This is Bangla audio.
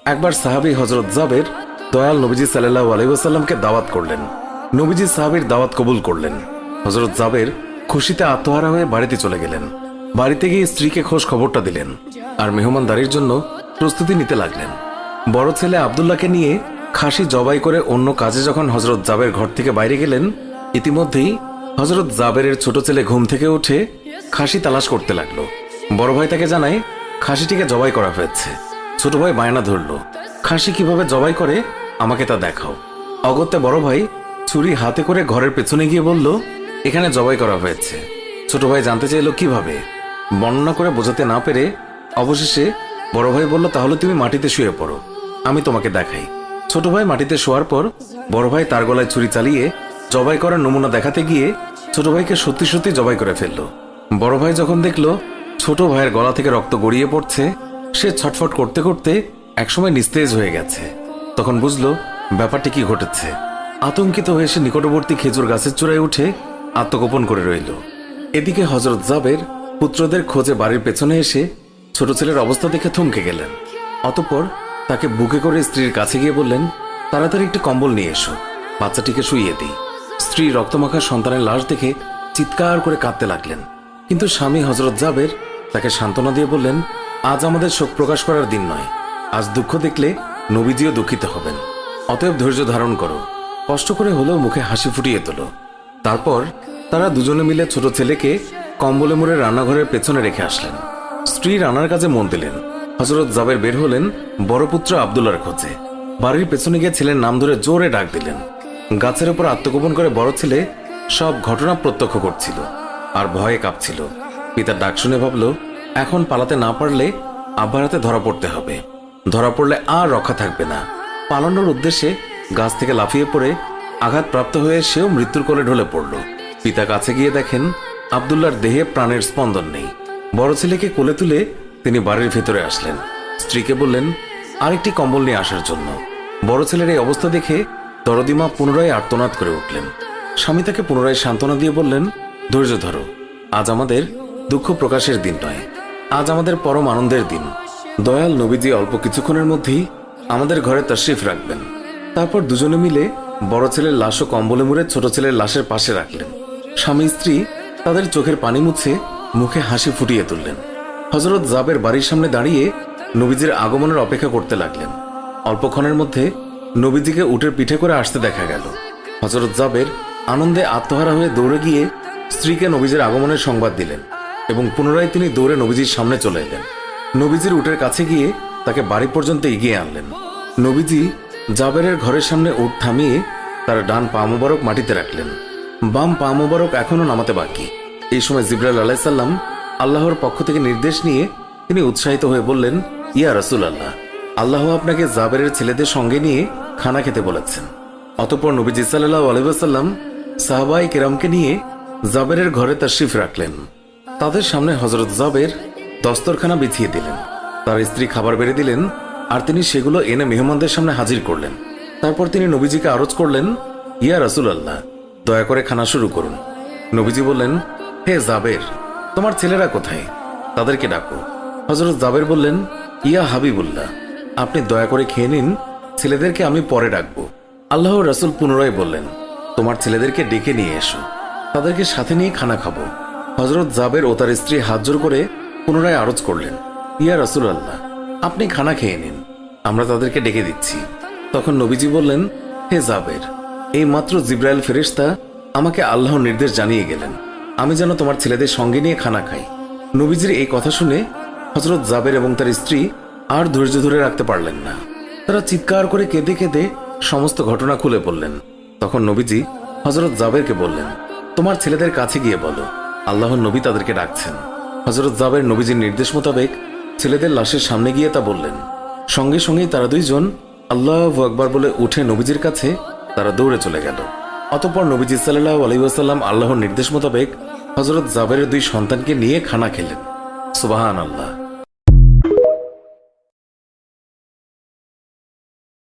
একবার সাহাবী হযরত জাবের দয়াল নবীজি সাল্লাল্লাহু আলাইহি ওয়াসাল্লামকে দাওয়াত করলেন। নবীজি সাহাবীর দাওয়াত কবুল করলেন। হযরত জাবের খুশিতে আত্মহারা হয়ে বাড়িতে চলে গেলেন। বাড়িতে গিয়ে স্ত্রীকে খোঁজ খবরটা দিলেন আর মেহমানদারির জন্য প্রস্তুতি নিতে লাগলেন। বড় ছেলে আব্দুল্লাহকে নিয়ে খাসি জবাই করে অন্য কাজে যখন হযরত জাবের ঘর থেকে বাইরে গেলেন, ইতিমধ্যেই হযরত জাবেরের ছোট ছেলে ঘুম থেকে উঠে খাসি তালাশ করতে লাগলো। বড় ভাই তাকে জানায় খাসিটিকে জবাই করা হয়েছে। ছোট ভাই বায়না ধরলো, খাসি কিভাবে জবাই করে আমাকে তা দেখাও। অগত্যা বড় ভাই ছুরি হাতে করে ঘরের পেছনে গিয়ে বলল, এখানে জবাই করা হয়েছে। ছোট ভাই জানতে চাইল কিভাবে। বর্ণনা করে বোঝাতে না পেরে অবশেষে বড় ভাই বলল, তাহলে তুমি মাটিতে শুয়ে পড়ো, আমি তোমাকে দেখাই। ছোট ভাই মাটিতে শোয়ার পর বড় ভাই তার গলায় ছুরি চালিয়ে জবাই করার নমুনা দেখাতে গিয়ে ছোট ভাইকে সত্যি সত্যি জবাই করে ফেলল। বড় ভাই যখন দেখল ছোট ভাইয়ের গলা থেকে রক্ত গড়িয়ে পড়ছে, সে ছটফট করতে করতে একসময় নিস্তেজ হয়ে গেছে। তখন বুঝলো ব্যাপারটি কি ঘটেছে। আতঙ্কিত হয়ে সে নিকটবর্তী খেজুর গাছের চূড়ায় উঠে আত্মগোপন করে রইল। এদিকে হযরত জাবের পুত্রদের খোঁজে বাড়ির পেছনে এসে ছোট ছেলের অবস্থা দেখে থমকে গেলেন। অতঃপর তাকে বুকে করে স্ত্রীর কাছে গিয়ে বললেন, তাড়াতাড়ি একটি কম্বল নিয়ে এসো, বাচ্চাটিকে শুইয়ে দিই। স্ত্রী রক্তমাখা সন্তানের লাশ দেখে চিৎকার করে কাঁদতে লাগলেন। কিন্তু স্বামী হযরত জাবের তাকে সান্ত্বনা দিয়ে বললেন, আজ আমাদের শোক প্রকাশ করার দিন নয়, আজ দুঃখ দেখলে নবীজিও দুঃখিত হবেন। অতএব ধৈর্য ধারণ করো, কষ্ট করে হলেও মুখে হাসি ফুটিয়ে তোলো। তারপর তারা দুজনে মিলে ছোট ছেলেকে কম্বলে মুড়ে রান্নাঘরের পেছনে রেখে আসলেন। স্ত্রী রান্নার কাজে মন দিলেন। হযরত জাবের বের হলেন বড় পুত্র আব্দুল্লাহর খোঁজে। বাড়ির পেছনে গিয়ে ছেলের নাম ধরে জোরে ডাক দিলেন। গাছের উপর আত্মগোপন করে বড় ছেলে সব ঘটনা প্রত্যক্ষ করছিল আর ভয়ে কাঁপছিল। পিতার ডাক শুনে ভাবল, এখন পালাতে না পারলে আব্বার হাতে ধরা পড়তে হবে। ধরা পড়লে আর রক্ষা থাকবে না। পালানোর উদ্দেশ্যে গাছ থেকে লাফিয়ে পড়ে আঘাতপ্রাপ্ত হয়ে সেও মৃত্যুর কোলে ঢলে পড়ল। পিতা কাছে গিয়ে দেখেন আব্দুল্লাহর দেহে প্রাণের স্পন্দন নেই। বড় ছেলেকে কোলে তুলে তিনি বাড়ির ভেতরে আসলেন। স্ত্রীকে বললেন আরেকটি কম্বল নিয়ে আসার জন্য। বড় ছেলের এই অবস্থা দেখে দরদিমা পুনরায় আর্তনাদ করে উঠলেন। স্বামী তাকে পুনরায় সান্ত্বনা দিয়ে বললেন, ধৈর্য ধরো, আজ আমাদের দুঃখ প্রকাশের দিন নয়, আজ আমাদের পরম আনন্দের দিন। দয়াল নবীজি অল্প কিছুক্ষণের মধ্যেই আমাদের ঘরে তাশরিফ রাখবেন। তারপর দুজনে মিলে বড় ছেলের লাশও কম্বলে মুড়ে ছোট ছেলের লাশের পাশে রাখলেন। স্বামী স্ত্রী তাদের চোখের পানি মুছে মুখে হাসি ফুটিয়ে তুললেন। হযরত জাবের বাড়ির সামনে দাঁড়িয়ে নবীজির আগমনের অপেক্ষা করতে লাগলেন। অল্পক্ষণের মধ্যে নবীজিকে উটের পিঠে করে আসতে দেখা গেল। হযরত জাবের আনন্দে আত্মহারা হয়ে দৌড়ে গিয়ে স্ত্রীকে নবীজির আগমনের সংবাদ দিলেন এবং পুনরায় তিনি দৌড়ে নবীজির সামনে চলে এলেন। নবীজির উটের কাছে গিয়ে তাকে বাড়ি পর্যন্ত এগিয়ে আনলেন। নবীজি জাবেরের ঘরের সামনে উট থামিয়ে তার ডান পা মোবারক মাটিতে রাখলেন, বাম পা মোবারক এখনো নামাতে বাকি। এই সময় জিবরাইল আলাইহিস সালাম আল্লাহর পক্ষ থেকে নির্দেশ নিয়ে তিনি উৎসাহিত হয়ে বললেন, ইয়া রাসূলুল্লাহ, আল্লাহ আপনাকে জাবেরের ছেলেদের সঙ্গে নিয়ে খানা খেতে বলেছেন। অতঃপর নবীজি সাল্লাল্লাহু আলাইহি ওয়াসাল্লাম সাহাবায়ে কেরামকে নিয়ে জাবেরের ঘরে তাশরিফ রাখলেন। তাদের সামনে হযরত জাবের দস্তরখানা বিছিয়ে দিলেন। তার স্ত্রী খাবার বেড়ে দিলেন আর তিনি সেগুলো এনে মেহমানদের সামনে হাজির করলেন। তারপর তিনি নবীজিকে আরজ করলেন, ইয়া রাসূলুল্লাহ, দয়া করে খানা শুরু করুন। নবীজি বললেন, হে জাবের, তোমার ছেলেরা কোথায়? তাদেরকে ডাকো। হযরত জাবের বললেন, ইয়া হাবিবুল্লাহ, আপনি দয়া করে খেয়ে নিন, ছেলেদেরকে আমি পরে ডাকবো। আল্লাহর রাসূল পুনরায় বললেন, তোমার ছেলেদেরকে ডেকে নিয়ে এসো, তাদেরকে সাথে নিয়ে খানা খাবো। হযরত জাবের ও তার স্ত্রী হাত জোর করে পুনরায় আরজ করলেন, ইয়া রাসূলুল্লাহ, আপনি খানা খেয়ে নিন, আমরা তাদেরকে ডেকে দিচ্ছি। তখন নবীজি বললেন, হে জাবের, এই মাত্র জিবরাইল ফেরেশতা আমাকে আল্লাহর নির্দেশ জানিয়ে গেলেন আমি যেন তোমার ছেলেদের সঙ্গে নিয়ে খানা খাই। নবীজির এই কথা শুনে হযরত জাবের এবং তার স্ত্রী আর ধৈর্য ধরে রাখতে পারলেন না। তারা চিৎকার করে কেঁদে কেঁদে সমস্ত ঘটনা খুলে বললেন। তখন নবীজি হযরত জাবেরকে বললেন, তোমার ছেলেদের কাছে গিয়ে বলো আল্লাহর নবী তাদেরকে ডাকছেন। হযরত জাবের নবীজির নির্দেশ মোতাবেক ছেলেদের লাশের সামনে গিয়ে তা বললেন। সঙ্গে সঙ্গেই তারা দুইজন আল্লাহু আকবার বলে উঠে নবীজির কাছে তারা দৌড়ে চলে গেল। অতঃপর নবীজি সাল্লাল্লাহু আলাইহি ওয়াসাল্লাম আল্লাহর নির্দেশ মোতাবেক হযরত জাবেরের দুই সন্তানকে নিয়ে খানা খেলেন। সুবহানাল্লাহ।